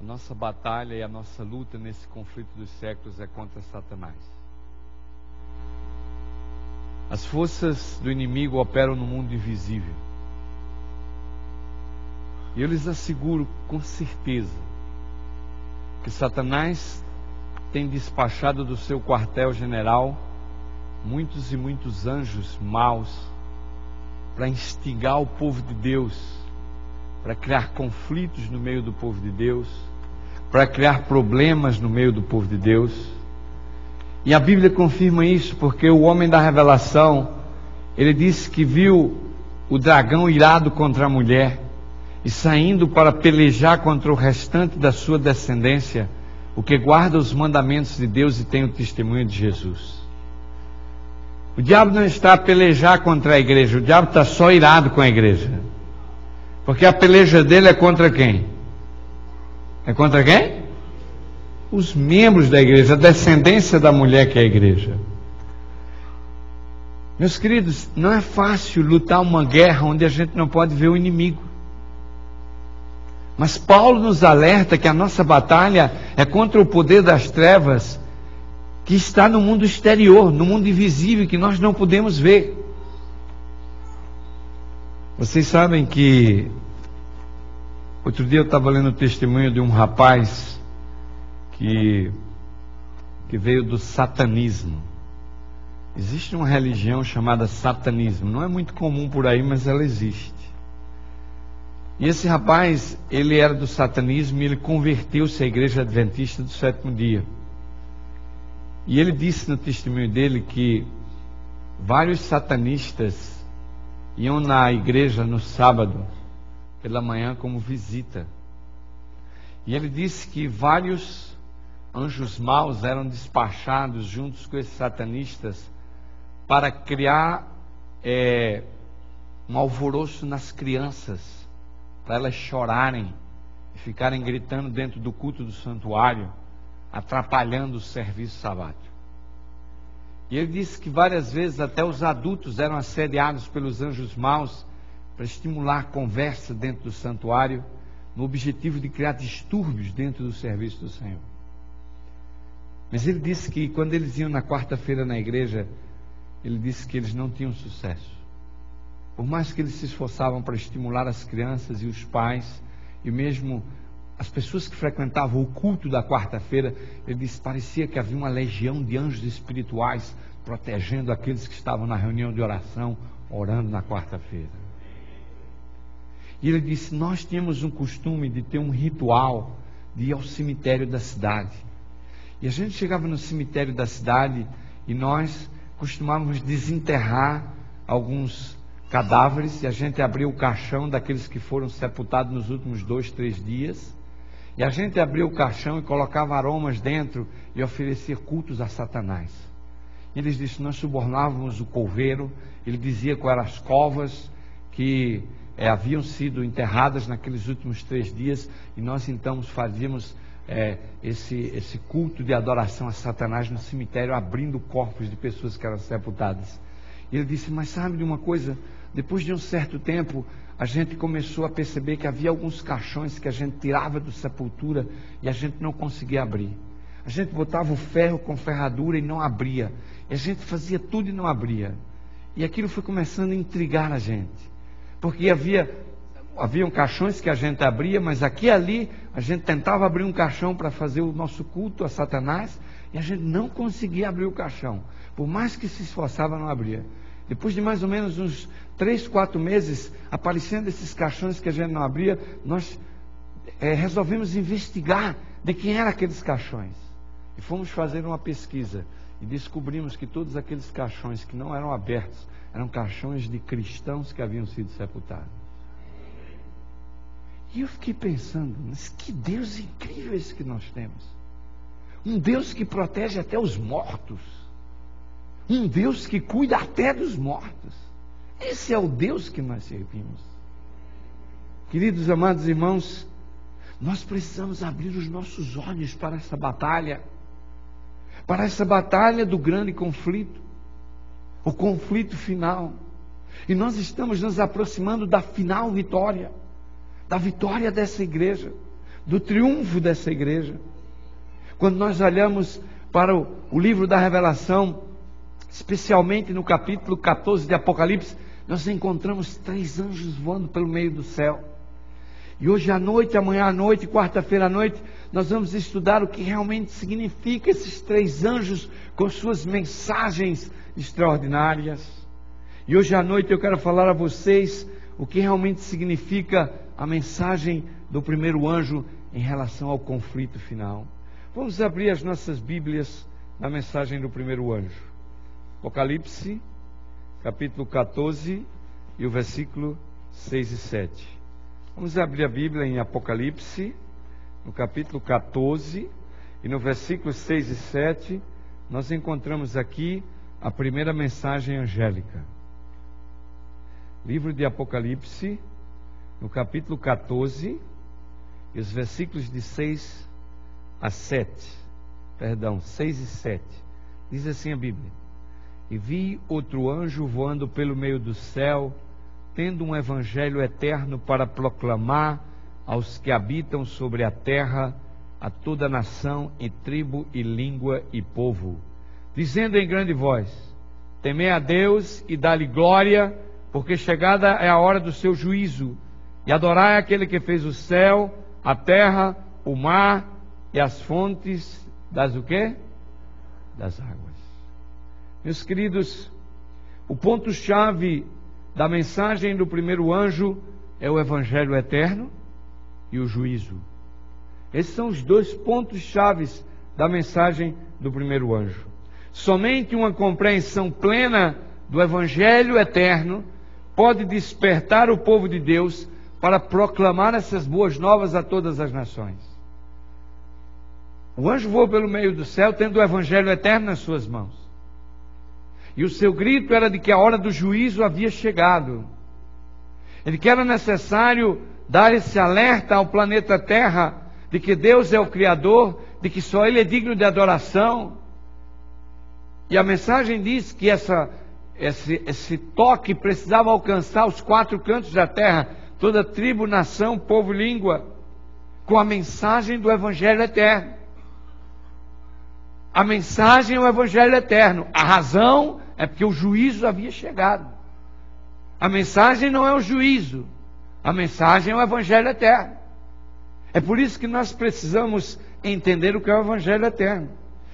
nossa batalha e a nossa luta nesse conflito dos séculos é contra Satanás. As forças do inimigo operam no mundo invisível. E eu lhes asseguro com certeza que Satanás tem despachado do seu quartel-general muitos e muitos anjos maus para instigar o povo de Deus, para criar conflitos no meio do povo de Deus, para criar problemas no meio do povo de Deus. E a Bíblia confirma isso, porque o homem da revelação, ele disse que viu o dragão irado contra a mulher e saindo para pelejar contra o restante da sua descendência, o que guarda os mandamentos de Deus e tem o testemunho de Jesus. O diabo não está a pelejar contra a igreja, o diabo está só irado com a igreja. Porque a peleja dele é contra quem? É contra quem? Os membros da igreja, a descendência da mulher que é a igreja. Meus queridos, não é fácil lutar uma guerra onde a gente não pode ver o inimigo. Mas Paulo nos alerta que a nossa batalha é contra o poder das trevas que está no mundo exterior, no mundo invisível, que nós não podemos ver. Vocês sabem que outro dia eu estava lendo o testemunho de um rapaz que veio do satanismo. Existe uma religião chamada satanismo. Não é muito comum por aí, mas ela existe. E esse rapaz, ele era do satanismo e ele converteu-se à igreja adventista do sétimo dia. E ele disse no testemunho dele que vários satanistas iam na igreja no sábado, pela manhã, como visita. E ele disse que vários anjos maus eram despachados juntos com esses satanistas para criar um alvoroço nas crianças, para elas chorarem e ficarem gritando dentro do culto do santuário, atrapalhando o serviço sabático. E ele disse que várias vezes até os adultos eram assediados pelos anjos maus para estimular a conversa dentro do santuário, no objetivo de criar distúrbios dentro do serviço do Senhor. Mas ele disse que quando eles iam na quarta-feira na igreja, ele disse que eles não tinham sucesso. Por mais que eles se esforçavam para estimular as crianças e os pais, e mesmo as pessoas que frequentavam o culto da quarta-feira, ele disse, parecia que havia uma legião de anjos espirituais protegendo aqueles que estavam na reunião de oração, orando na quarta-feira. E ele disse, nós tínhamos um costume de ter um ritual de ir ao cemitério da cidade. E a gente chegava no cemitério da cidade e nós costumávamos desenterrar alguns cadáveres, e a gente abria o caixão daqueles que foram sepultados nos últimos 2, 3 dias, e a gente abria o caixão e colocava aromas dentro e oferecia cultos a Satanás. E eles disseram, nós subornávamos o coveiro, ele dizia quais eram as covas que haviam sido enterradas naqueles últimos 3 dias, e nós então fazíamos esse culto de adoração a Satanás no cemitério, abrindo corpos de pessoas que eram sepultadas. E ele disse, mas sabe de uma coisa? Depois de um certo tempo, a gente começou a perceber que havia alguns caixões que a gente tirava da sepultura e a gente não conseguia abrir. A gente botava o ferro com ferradura e não abria. E a gente fazia tudo e não abria. E aquilo foi começando a intrigar a gente. Porque haviam caixões que a gente abria, mas aqui e ali a gente tentava abrir um caixão para fazer o nosso culto a Satanás e a gente não conseguia abrir o caixão. Por mais que se esforçava, não abria. Depois de mais ou menos uns 3, 4 meses, aparecendo esses caixões que a gente não abria, nós resolvemos investigar de quem eram aqueles caixões. E fomos fazer uma pesquisa e descobrimos que todos aqueles caixões que não eram abertos, eram caixões de cristãos que haviam sido sepultados. E eu fiquei pensando, mas que Deus incrível esse que nós temos. Um Deus que protege até os mortos. Um Deus que cuida até dos mortos. Esse é o Deus que nós servimos. Queridos amados irmãos, nós precisamos abrir os nossos olhos para essa batalha. Para essa batalha do grande conflito. O conflito final. E nós estamos nos aproximando da final vitória. Da vitória dessa igreja. do triunfo dessa igreja. Quando nós olhamos para o livro da Revelação, especialmente no capítulo 14 de Apocalipse, nós encontramos 3 anjos voando pelo meio do céu. E hoje à noite, amanhã à noite, quarta-feira à noite, nós vamos estudar o que realmente significa esses 3 anjos com suas mensagens extraordinárias. E hoje à noite eu quero falar a vocês o que realmente significa a mensagem do primeiro anjo em relação ao conflito final. Vamos abrir as nossas Bíblias na mensagem do primeiro anjo. Apocalipse, capítulo 14 e o versículo 6 e 7. Vamos abrir a Bíblia em Apocalipse, no capítulo 14 e no versículo 6 e 7, nós encontramos aqui a primeira mensagem angélica. Livro de Apocalipse, no capítulo 14, e os versículos de 6 a 7. 6 e 7. Diz assim a Bíblia: E vi outro anjo voando pelo meio do céu, tendo um evangelho eterno para proclamar aos que habitam sobre a terra, a toda nação, e tribo, e língua, e povo, dizendo em grande voz: Temei a Deus e dá-lhe glória, porque chegada é a hora do seu juízo, e adorai aquele que fez o céu, a terra, o mar e as fontes das o quê? Das águas. Meus queridos, o ponto-chave da mensagem do primeiro anjo é o evangelho eterno e o juízo. Esses são os 2 pontos-chave da mensagem do primeiro anjo. Somente uma compreensão plena do evangelho eterno pode despertar o povo de Deus para proclamar essas boas novas a todas as nações. O anjo voou pelo meio do céu tendo o evangelho eterno nas suas mãos. E o seu grito era de que a hora do juízo havia chegado. Ele que era necessário dar esse alerta ao planeta Terra de que Deus é o Criador, de que só Ele é digno de adoração. E a mensagem diz que esse toque precisava alcançar os 4 cantos da terra, toda tribo, nação, povo e língua, com a mensagem do Evangelho eterno. A mensagem é o Evangelho eterno. A razão é porque o juízo havia chegado. A mensagem não é o juízo, a mensagem é o Evangelho eterno. É por isso que nós precisamos entender o que é o Evangelho eterno.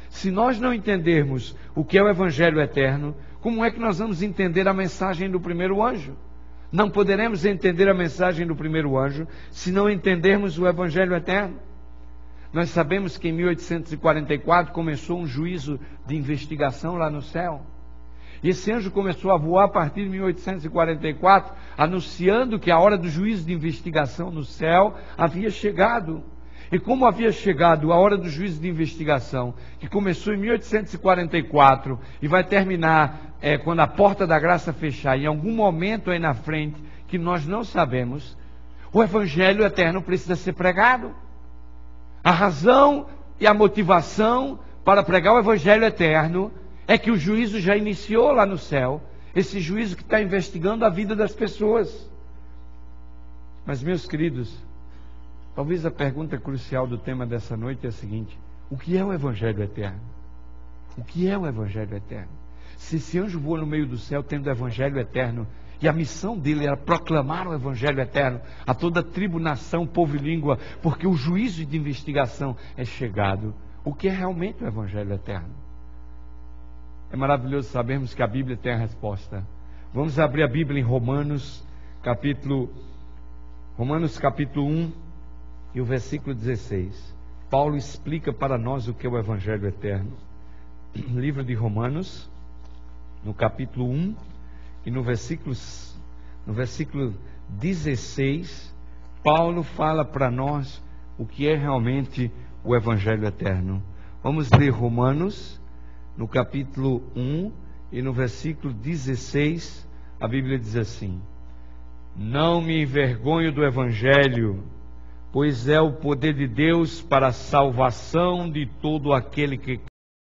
Se nós não entendermos o que é o Evangelho eterno, como é que nós vamos entender a mensagem do primeiro anjo? Não poderemos entender a mensagem do primeiro anjo se não entendermos o Evangelho eterno. Nós sabemos que em 1844 começou um juízo de investigação lá no céu. E esse anjo começou a voar a partir de 1844, anunciando que a hora do juízo de investigação no céu havia chegado. E como havia chegado a hora do juízo de investigação, que começou em 1844 e vai terminar quando a porta da graça fechar, em algum momento aí na frente, que nós não sabemos, o Evangelho eterno precisa ser pregado. A razão e a motivação para pregar o Evangelho eterno é que o juízo já iniciou lá no céu, esse juízo que está investigando a vida das pessoas. Mas, meus queridos, talvez a pergunta crucial do tema dessa noite é a seguinte: o que é o Evangelho eterno? O que é o Evangelho eterno? Se esse anjo voa no meio do céu tendo o Evangelho eterno, e a missão dele era proclamar o Evangelho eterno a toda tribo, nação, povo e língua, porque o juízo de investigação é chegado, o que é realmente o Evangelho eterno? É maravilhoso sabermos que a Bíblia tem a resposta. Vamos abrir a Bíblia em Romanos capítulo 1 e o versículo 16. Paulo explica para nós o que é o Evangelho eterno. Livro de Romanos, no capítulo 1 e no versículo 16, Paulo fala para nós o que é realmente o Evangelho eterno. Vamos ler Romanos, no capítulo 1 e no versículo 16, a Bíblia diz assim: Não me envergonho do Evangelho, pois é o poder de Deus para a salvação de todo aquele que